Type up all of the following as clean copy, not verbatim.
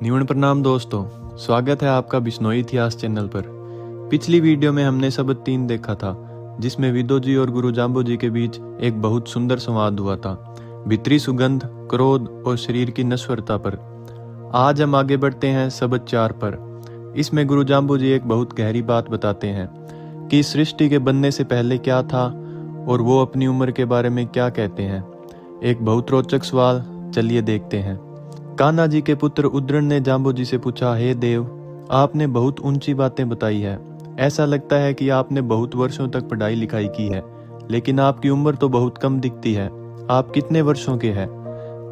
निवन प्रणाम दोस्तों, स्वागत है आपका बिश्नोई इतिहास चैनल पर। पिछली वीडियो में हमने सबद 3 देखा था, जिसमें विदो जी और गुरु जाम्बो जी के बीच एक बहुत सुंदर संवाद हुआ था, भीतरी सुगंध, क्रोध और शरीर की नश्वरता पर। आज हम आगे बढ़ते हैं सबद 4 पर। इसमें गुरु जाम्बो जी एक बहुत गहरी बात बताते हैं कि सृष्टि के बनने से पहले क्या था और वो अपनी उम्र के बारे में क्या कहते हैं। एक बहुत रोचक सवाल, चलिए देखते हैं। कान्हा जी के पुत्र उद्रण ने जाम्बो जी से पूछा, हे देव, आपने बहुत ऊंची बातें बताई है। ऐसा लगता है कि आपने बहुत वर्षों तक पढ़ाई लिखाई की है, लेकिन आपकी उम्र तो बहुत कम दिखती है। आप कितने वर्षों के हैं?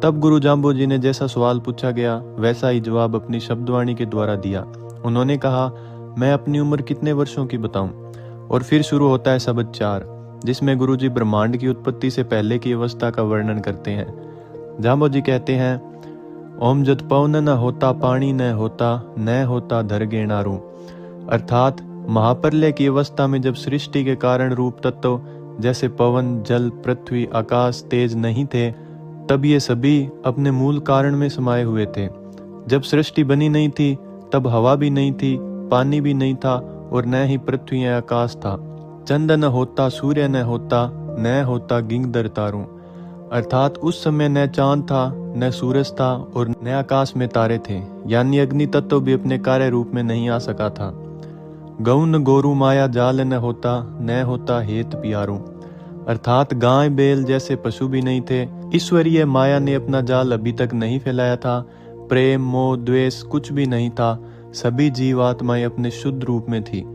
तब गुरु जाम्बो जी ने जैसा सवाल पूछा गया वैसा ही जवाब अपनी शब्दवाणी के द्वारा दिया। उन्होंने कहा, मैं अपनी उम्र कितने वर्षों की बताऊं? और फिर शुरू होता है सबद 4, जिसमें गुरु जी ब्रह्मांड की उत्पत्ति से पहले की अवस्था का वर्णन करते हैं। जाम्बो जी कहते हैं, ओम जद पवन न होता पानी न होता धर गेणारू। अर्थात महाप्रलय की अवस्था में जब सृष्टि के कारण रूप तत्व जैसे पवन, जल, पृथ्वी, आकाश, तेज नहीं थे, तब ये सभी अपने मूल कारण में समाये हुए थे। जब सृष्टि बनी नहीं थी तब हवा भी नहीं थी, पानी भी नहीं था और न ही पृथ्वी या आकाश था। चंद न होता, सूर्य न होता गिंगदर तारू। अर्थात उस समय न चांद था, न सूरज था और न आकाश में तारे थे, यानी अग्नि तत्व भी अपने कार्य रूप में नहीं आ सका था। गौन गोरु माया जाल न होता हेत पियारू। अर्थात गाय बैल जैसे पशु भी नहीं थे। ईश्वरीय माया ने अपना जाल अभी तक नहीं फैलाया था। प्रेम, मोह, द्वेष कुछ भी नहीं था। सभी जीवात्माएं अपने शुद्ध रूप में थी।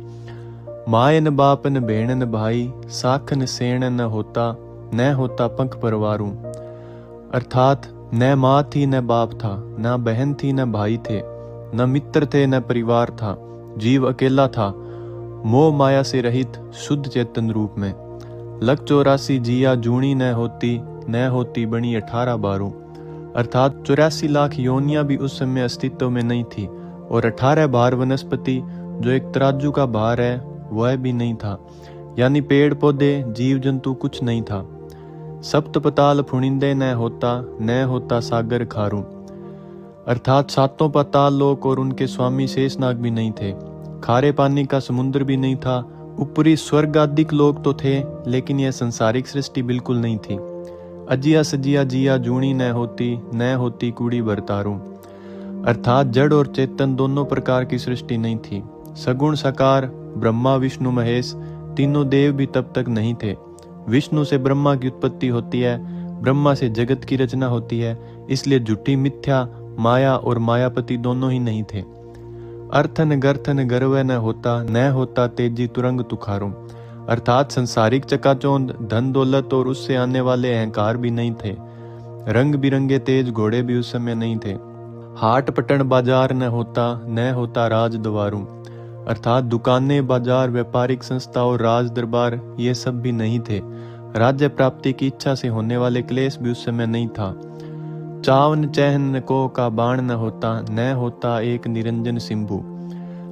माय न बाप न भेण न भाई, साख न सेण न होता पंख परवारू। अर्थात न माँ थी न बाप था, न बहन थी न भाई थे, न मित्र थे न परिवार था। जीव अकेला था, मोह माया से रहित शुद्ध चेतन रूप में। लख 84 जिया जूणी न होती बनी 18 बारू। अर्थात 84 लाख योनियां भी उस समय अस्तित्व में नहीं थी और 18 भार वनस्पति, जो एक तराजू का भार है, वह भी नहीं था। यानी पेड़ पौधे, जीव जंतु कुछ नहीं था। सप्त पताल फुनिंदे न होता सागर खारू। अर्थात 7 पाताल लोक और उनके स्वामी शेषनाग भी नहीं थे। खारे पानी का समुद्र भी नहीं था। ऊपरी स्वर्गादिक लोक तो थे, लेकिन यह संसारिक सृष्टि बिल्कुल नहीं थी। अजिया सजिया जिया जूणी न होती कूड़ी बरतारू। अर्थात जड़ और चेतन दोनों प्रकार की सृष्टि नहीं थी। सगुण साकार ब्रह्मा विष्णु महेश तीनों देव भी तब तक नहीं थे। विष्णु से ब्रह्मा की उत्पत्ति होती है, ब्रह्मा से जगत की रचना होती है, इसलिए झूठी मिथ्या माया और मायापति दोनों ही नहीं थे। अर्थन गर्थन गर्व न होता तेजी तुरंग तुखारू। अर्थात संसारिक चकाचौंध, धन दौलत और उससे आने वाले अहंकार भी नहीं थे। रंग बिरंगे तेज घोड़े भी उस समय नहीं थे। हाट पटन बाजार न होता राज दवारू। अर्थात दुकानें, बाजार, व्यापारिक संस्था और राज दरबार ये सब भी नहीं थे। राज्य प्राप्ति की इच्छा से होने वाले क्लेश भी उस समय नहीं था। चावन चहन को का बाण न होता एक निरंजन सिंभु।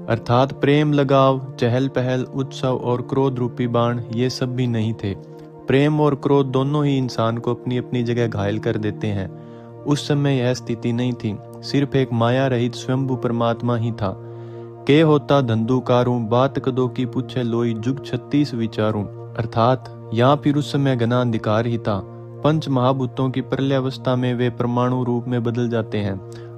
अर्थात प्रेम, लगाव, चहल पहल, उत्सव और क्रोध रूपी बाण ये सब भी नहीं थे। प्रेम और क्रोध दोनों ही इंसान को अपनी अपनी जगह घायल कर देते हैं। उस समय यह स्थिति नहीं थी, सिर्फ एक माया रहित स्वयंभू परमात्मा ही था। के होता धंधुकारू, बात कदों की पूछे लोई, जुग 36 विचारूं। अर्थात यहाँ फिर उस समय घना अंधकार ही था। पंच महाभूतों की प्रलय अवस्था में वे परमाणु रूप में बदल जाते हैं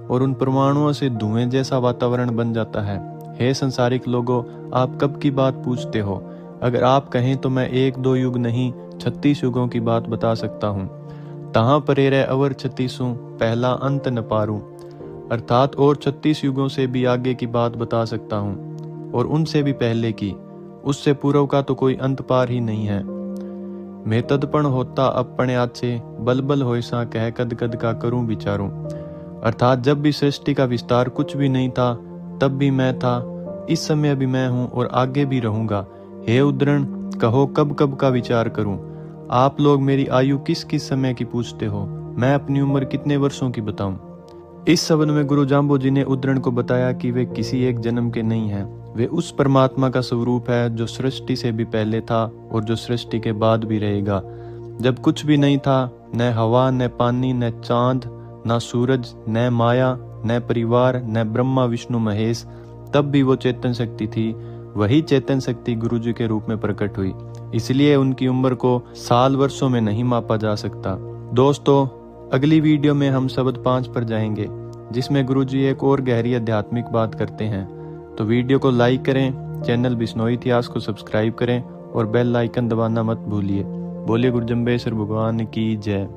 और उन परमाणुओं से धुएं जैसा वातावरण बन जाता है। हे संसारिक लोगों, आप कब की बात पूछते हो? अगर आप कहें तो मैं 1-2 युग नहीं 36 युगों की बात बता सकता हूँ। तहाँ परे रह अवर 36 पहला अंत न पारू। अर्थात और 36 युगों से भी आगे की बात बता सकता हूँ और उनसे भी पहले की। उससे पूर्व का तो कोई अंत पार ही नहीं है। मैं तदपण होता अपने आछे, बलबल होयसा कह कद कद का करूं विचारूं। अर्थात जब भी सृष्टि का विस्तार कुछ भी नहीं था, तब भी मैं था, इस समय भी मैं हूं और आगे भी रहूंगा। हे उद्रण, कहो कब कब का विचार करूं? आप लोग मेरी आयु किस किस समय की पूछते हो? मैं अपनी उम्र कितने वर्षों की बताऊं? इस शब्द में गुरु जाम्बो जी ने उद्रण को बताया कि वे किसी एक जन्म के नहीं हैं। वे उस परमात्मा का स्वरूप है जो सृष्टि से भी पहले था और जो सृष्टि के बाद भी रहेगा। जब कुछ भी नहीं था, न हवा, न पानी, न चांद, न सूरज, न माया, न परिवार, न ब्रह्मा विष्णु महेश, तब भी वो चेतन शक्ति थी। वही चेतन शक्ति गुरु जी के रूप में प्रकट हुई, इसलिए उनकी उम्र को साल वर्षों में नहीं मापा जा सकता। दोस्तों, अगली वीडियो में हम शब्द 5 पर जाएंगे, जिसमें गुरु जी एक और गहरी आध्यात्मिक बात करते हैं। तो वीडियो को लाइक करें, चैनल बिश्नोई इतिहास को सब्सक्राइब करें और बेल आइकन दबाना मत भूलिए। बोलिए गुरु जम्बेश्वर भगवान की जय।